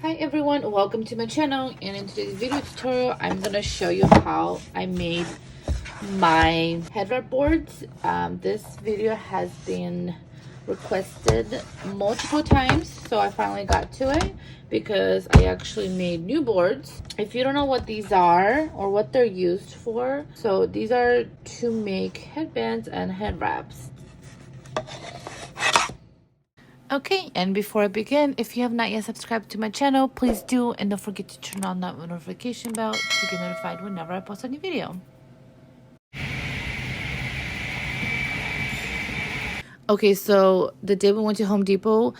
Hi everyone, welcome to my channel, and in today's video tutorial I'm gonna show you how I made my headwrap boards. This video has been requested multiple times, so I finally got to it because I actually made new boards. If you don't know what these are or what they're used for, so these are to make headbands and head wraps. Okay, and before I begin, if you have not yet subscribed to my channel, please do, and don't forget to turn on that notification bell to get notified whenever I post a new video. Okay, so the day we went to Home Depot,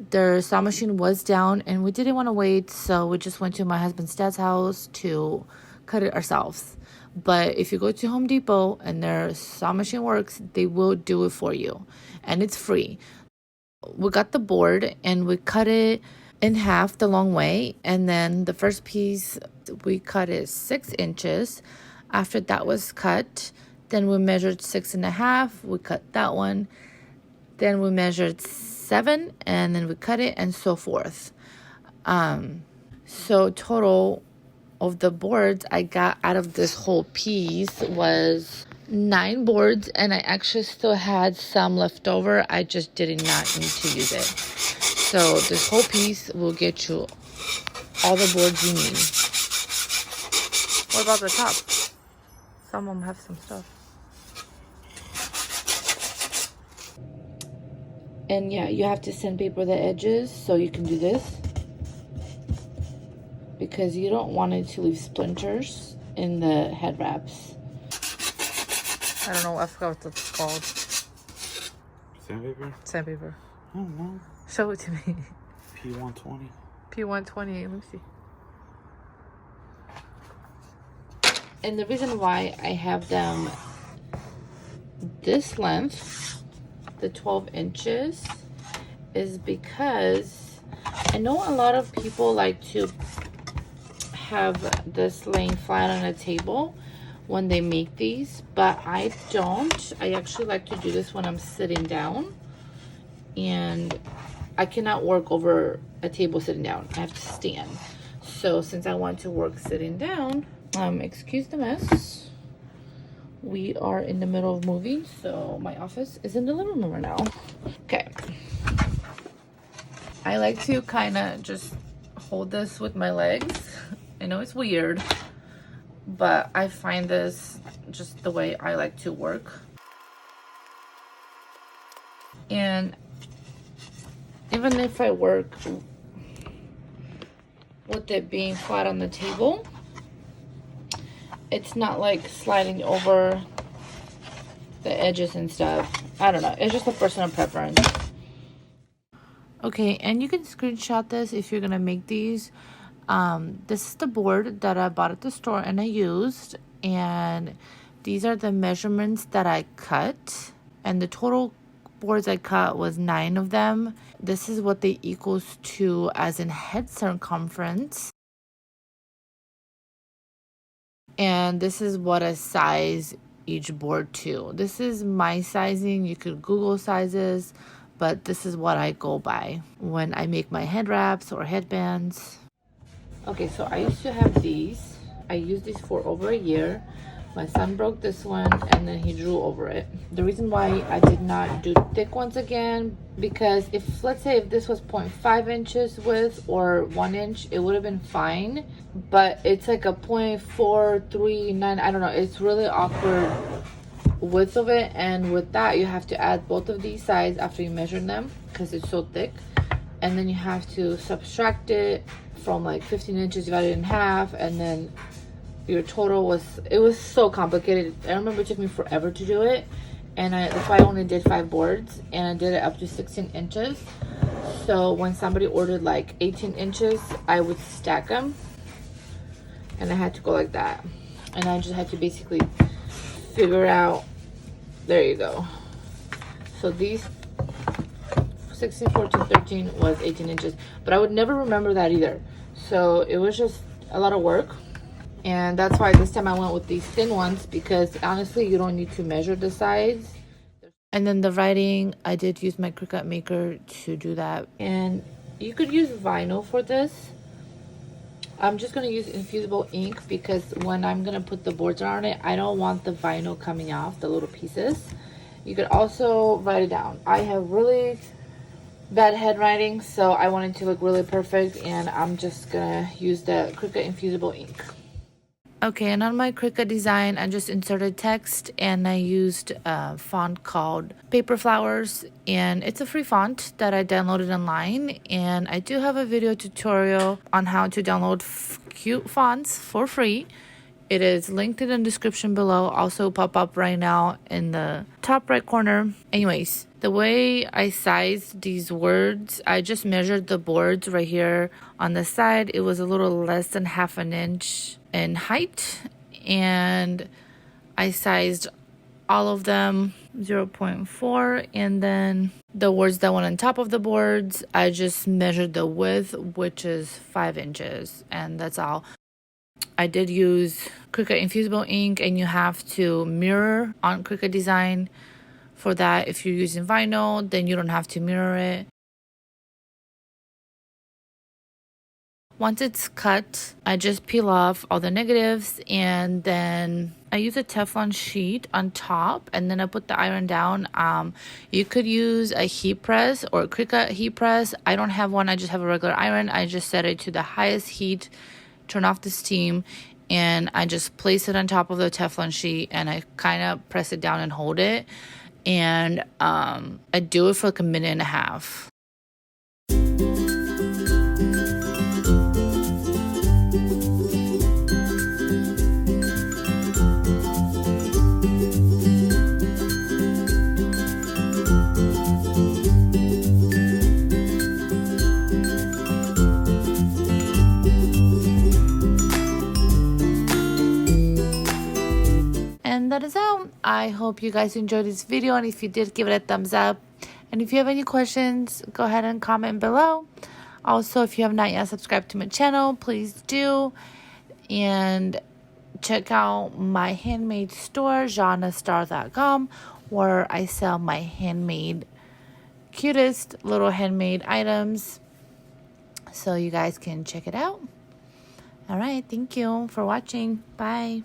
their saw machine was down and we didn't want to wait, so we just went to my husband's dad's house to cut it ourselves. But if you go to Home Depot and their saw machine works, they will do it for you, and it's free. We got the board and we cut it in half the long way, and then the first piece we cut it 6 inches. After that was cut, then we measured 6.5, we cut that one, then we measured 7, and then we cut it, and so forth. So total of the boards I got out of this whole piece was 9 boards, and I actually still had some left over. I just did not need to use it. So this whole piece will get you all the boards you need. What about the top? Some of them have some stuff. And yeah, you have to sandpaper the edges so you can do this, because you don't want it to leave splinters in the head wraps. I don't know, I forgot what that's called. Sandpaper? Sandpaper. I don't know. Show it to me. P120. P120, let me see. And the reason why I have them this length, the 12 inches, is because I know a lot of people like to have this laying flat on a table when they make these, but I don't. I actually like to do this when I'm sitting down, and I cannot work over a table sitting down. I have to stand. So since I want to work sitting down, excuse the mess. We are in the middle of moving, so my office is in the living room right now. Okay. I like to kind of just hold this with my legs. I know it's weird, but I find this just the way I like to work. And even if I work with it being flat on the table, it's not like sliding over the edges and stuff. I don't know, it's just a personal preference. Okay, and you can screenshot this if you're gonna make these. This is the board that I bought at the store and I used, and these are the measurements that I cut, and the total boards I cut was 9 of them. This is what they equals to as in head circumference, and this is what I size each board to. This is my sizing. You could Google sizes, but this is what I go by when I make my head wraps or headbands. Okay, so I used to have these. I used these for over a year. My son broke this one and then he drew over it. The reason why I did not do thick ones again, because if, let's say if this was 0.5 inches width or 1 inch, it would have been fine. But it's like a 0.439, I don't know, it's really awkward width of it. And with that, you have to add both of these sides after you measure them because it's so thick. And then you have to subtract it from like 15 inches divided in half, and then your total was, it was so complicated. I remember it took me forever to do it, and that's why I only did 5 boards, and I did it up to 16 inches. So when somebody ordered like 18 inches, I would stack them, and I had to go like that, and I just had to basically figure out, there you go. So these 16, 14, 13 was 18 inches, but I would never remember that either. So it was just a lot of work, and that's why this time I went with these thin ones, because honestly you don't need to measure the sides. And then the writing, I did use my Cricut maker to do that, and you could use vinyl for this, I'm just going to use infusible ink because when I'm going to put the boards on it, I don't want the vinyl coming off, the little pieces. You could also write it down. I have really bad handwriting, so I want it to look really perfect, and I'm just going to use the Cricut infusible ink. Okay, and on my Cricut design, I just inserted text and I used a font called Paper Flowers, and it's a free font that I downloaded online, and I do have a video tutorial on how to download cute fonts for free. It is linked in the description below, also pop up right now in the top right corner. Anyways, the way I sized these words, I just measured the boards right here on the side. It was a little less than half an inch in height, and I sized all of them 0.4, and then the words that went on top of the boards, I just measured the width, which is 5 inches, and that's all. I did use Cricut infusible ink, and you have to mirror on Cricut design for that. If you're using vinyl, then you don't have to mirror it. Once it's cut, I just peel off all the negatives, and then I use a Teflon sheet on top, and then I put the iron down. You could use a heat press or a Cricut heat press. I don't have one. I just have a regular iron. I just set it to the highest heat, turn off the steam, and I just place it on top of the Teflon sheet, and I kind of press it down and hold it, and I do it for like a minute and a half. And that is all. I hope you guys enjoyed this video, and if you did, give it a thumbs up. And if you have any questions, go ahead and comment below. Also, if you have not yet subscribed to my channel, please do. And check out my handmade store, Zhannastar.com, where I sell my cutest little handmade items. So you guys can check it out. All right, thank you for watching. Bye.